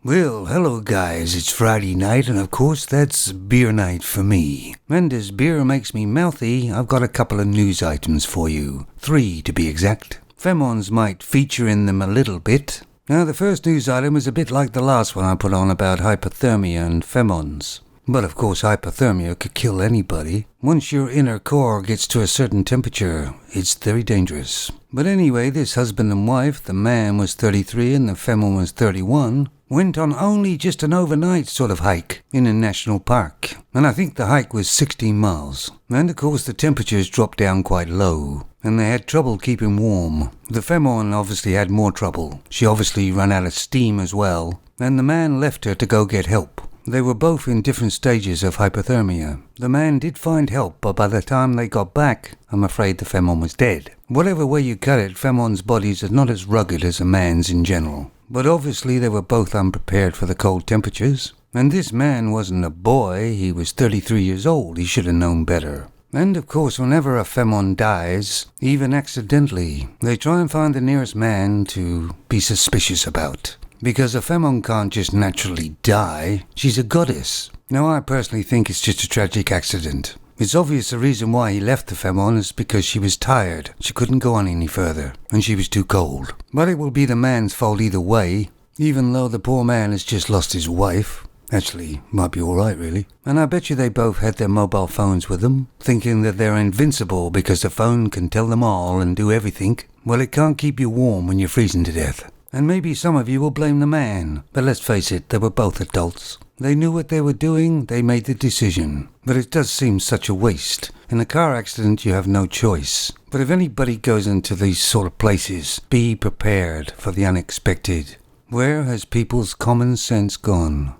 Well, hello guys, it's Friday night and of course that's beer night for me. And as beer makes me mouthy, I've got a couple of news items for you. 3 to be exact. Femons might feature in them a little bit. Now the first news item is a bit like the last one I put on about hypothermia and femons. But of course hypothermia could kill anybody. Once your inner core gets to a certain temperature, it's very dangerous. But anyway, this husband and wife, the man was 33 and the femon was 31, went on only just an overnight sort of hike in a national park. And I think the hike was 16 miles. And of course the temperatures dropped down quite low. And they had trouble keeping warm. The femon obviously had more trouble. She obviously ran out of steam as well. And the man left her to go get help. They were both in different stages of hypothermia. The man did find help, but by the time they got back, I'm afraid the femon was dead. Whatever way you cut it, femons' bodies are not as rugged as a man's in general. But obviously they were both unprepared for the cold temperatures. And this man wasn't a boy, he was 33 years old, he should have known better. And of course, whenever a femon dies, even accidentally, they try and find the nearest man to be suspicious about. Because a femon can't just naturally die, she's a goddess. Now I personally think it's just a tragic accident. It's obvious the reason why he left the femon is because she was tired, she couldn't go on any further, and she was too cold. But it will be the man's fault either way, even though the poor man has just lost his wife. Actually, might be alright really. And I bet you they both had their mobile phones with them, thinking that they're invincible because the phone can tell them all and do everything. Well, it can't keep you warm when you're freezing to death. And maybe some of you will blame the man, but let's face it, they were both adults. They knew what they were doing, they made the decision. But it does seem such a waste. In a car accident, you have no choice. But if anybody goes into these sort of places, be prepared for the unexpected. Where has people's common sense gone?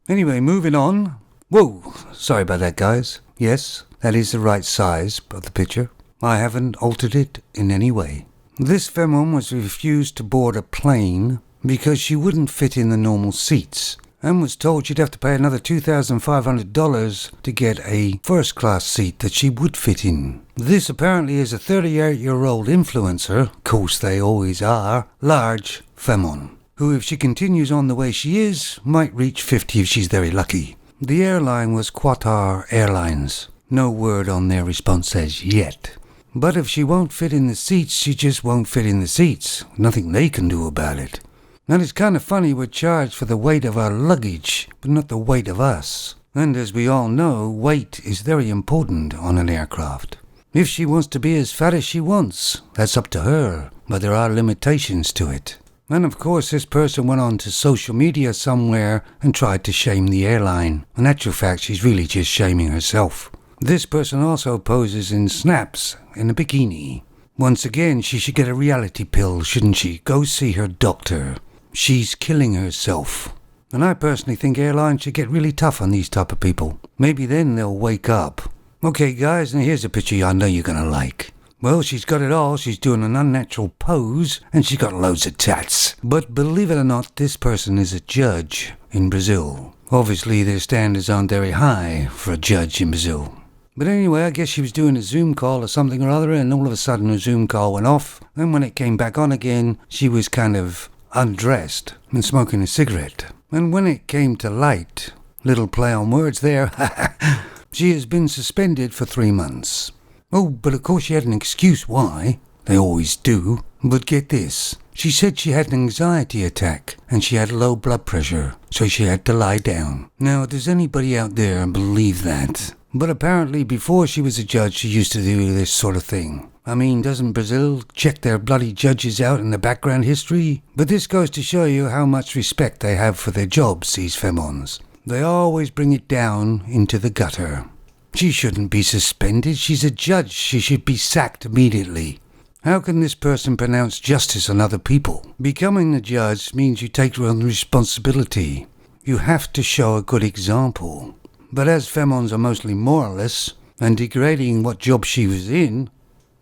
Anyway, moving on. Whoa, sorry about that, guys. Yes, that is the right size of the picture. I haven't altered it in any way. This femon was refused to board a plane because she wouldn't fit in the normal seats and was told she'd have to pay another $2,500 to get a first-class seat that she would fit in. This apparently is a 38-year-old influencer, of course they always are, large femon, who if she continues on the way she is, might reach 50 if she's very lucky. The airline was Qatar Airlines. No word on their response as yet. But if she won't fit in the seats, she just won't fit in the seats. Nothing they can do about it. And it's kind of funny we're charged for the weight of our luggage, but not the weight of us. And as we all know, weight is very important on an aircraft. If she wants to be as fat as she wants, that's up to her, but there are limitations to it. And of course this person went on to social media somewhere and tried to shame the airline. In actual fact, she's really just shaming herself. This person also poses in snaps in a bikini. Once again, she should get a reality pill, shouldn't she? Go see her doctor. She's killing herself. And I personally think airlines should get really tough on these type of people. Maybe then they'll wake up. Okay guys, and here's a picture I know you're gonna like. Well, she's got it all. She's doing an unnatural pose and she's got loads of tats. But believe it or not, this person is a judge in Brazil. Obviously their standards aren't very high for a judge in Brazil. But anyway, I guess she was doing a Zoom call or something or other, and all of a sudden her Zoom call went off. And when it came back on again, she was kind of undressed and smoking a cigarette. And when it came to light, little play on words there, she has been suspended for 3 months. Oh, but of course she had an excuse why. They always do. But get this. She said she had an anxiety attack and she had low blood pressure, so she had to lie down. Now, does anybody out there believe that? But apparently before she was a judge, she used to do this sort of thing. I mean, doesn't Brazil check their bloody judges out in the background history? But this goes to show you how much respect they have for their jobs, these femons. They always bring it down into the gutter. She shouldn't be suspended. She's a judge. She should be sacked immediately. How can this person pronounce justice on other people? Becoming a judge means you take your own responsibility. You have to show a good example. But as femons are mostly moralists and degrading what job she was in,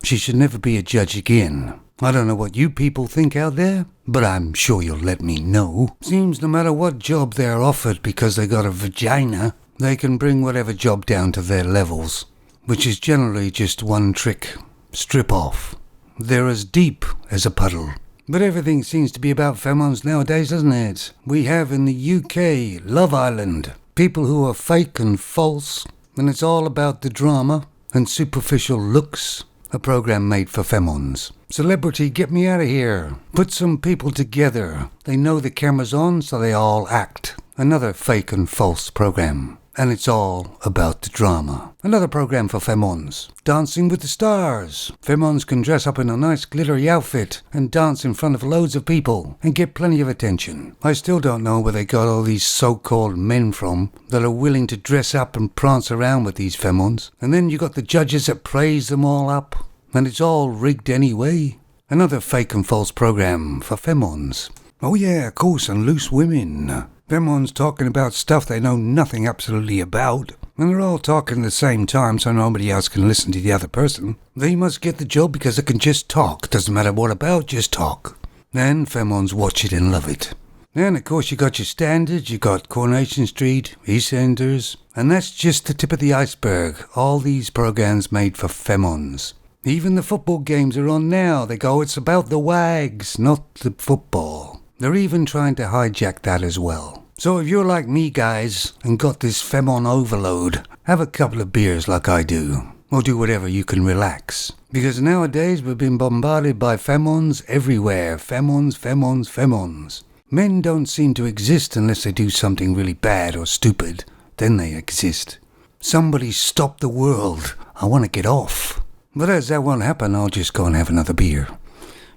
she should never be a judge again. I don't know what you people think out there, but I'm sure you'll let me know. Seems no matter what job they're offered because they got a vagina, they can bring whatever job down to their levels, which is generally just one trick. Strip off. They're as deep as a puddle. But everything seems to be about femons nowadays, doesn't it? We have in the UK, Love Island, people who are fake and false, and it's all about the drama and superficial looks. A program made for femons. Celebrity, get me out of here. Put some people together. They know the camera's on, so they all act. Another fake and false program. And it's all about the drama. Another program for femons. Dancing with the Stars. Femons can dress up in a nice glittery outfit and dance in front of loads of people and get plenty of attention. I still don't know where they got all these so-called men from that are willing to dress up and prance around with these femons. And then you got the judges that praise them all up. And it's all rigged anyway. Another fake and false program for femons. Oh yeah, of course, and loose women. Femons talking about stuff they know nothing absolutely about. And they're all talking at the same time so nobody else can listen to the other person. They must get the job because they can just talk. Doesn't matter what about, just talk. Then femons watch it and love it. Then of course you got your standards, you got Coronation Street, EastEnders. And that's just the tip of the iceberg. All these programs made for femons. Even the football games are on now. They go, it's about the wags, not the football. They're even trying to hijack that as well. So if you're like me, guys, and got this femon overload, have a couple of beers like I do. Or do whatever you can relax. Because nowadays we've been bombarded by femons everywhere. Femons. Men don't seem to exist unless they do something really bad or stupid. Then they exist. Somebody stop the world. I want to get off. But as that won't happen, I'll just go and have another beer.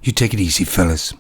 You take it easy, fellas.